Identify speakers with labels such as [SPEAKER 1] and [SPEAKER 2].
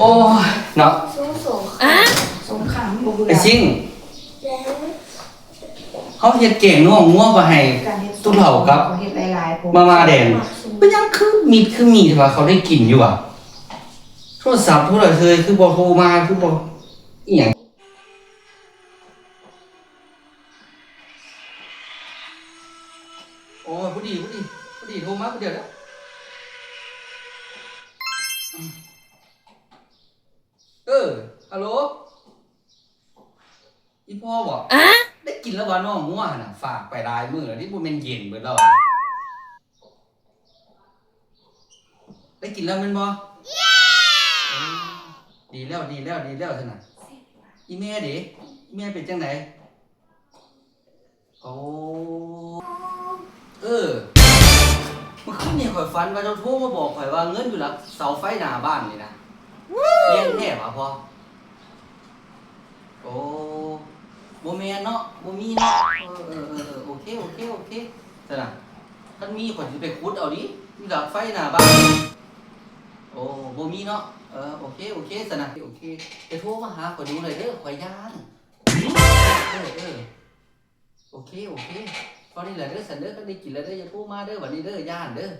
[SPEAKER 1] โอ้เนาะ
[SPEAKER 2] สงครามบ่เบื่อ
[SPEAKER 1] ไอ้ซิ่งเขาเฮ็ดเก่งน้องงัวบ่ให้ตุ้เฒ่าครับ
[SPEAKER 2] เฮ็ดหลายๆผม
[SPEAKER 1] มาแดงเป็นยังคือมีแต่ว่าเขาได้กินอยู่อ่ะโทรศัพท์โทรศัพท์เลยคือบ่โทรมาคือบ่อีหยังโอ้ยผู้ดีโทรมาผู้เดียวแล้วฮัลโหลอีพ่อบอกได้กินแล้ววะน้องงัวน่ะฝากไปรายมื้อแล้วนี่บ่แม่นเย็นเบิดแล้วอ่ะได้กินแล้วแม่นบ่ดีแล้วซั่นน่ะอีแม่เด้อีแม่เป็นจังไดโอ้เมื่อคืนนี่ข่อยฝันว่าเจ้าโทรมาบอกข่อยว่าเงินอยู่หลังเสาไฟหน้าบ้านนี่นะแม่นแท้บ่พ่อโอ้บ่แม่นเนาะบ่มีเนาะโอเคซั่นน่ะคันมีข่อยสิไปขุดเอาดิอยู่หลังไฟหน้าบ้านโอ้บ่มีเนาะโอเคซั่นน่ะโอเคจะโทรมาหาข่อยดูหน่อยเด้อข่อยย้านโอเคตอนนี้แหละเด้อซั่นเด้อก็ได้กินแล้วเด้ออย่าโทรมาเด้อบัดนี้เด้อย่านเด้อ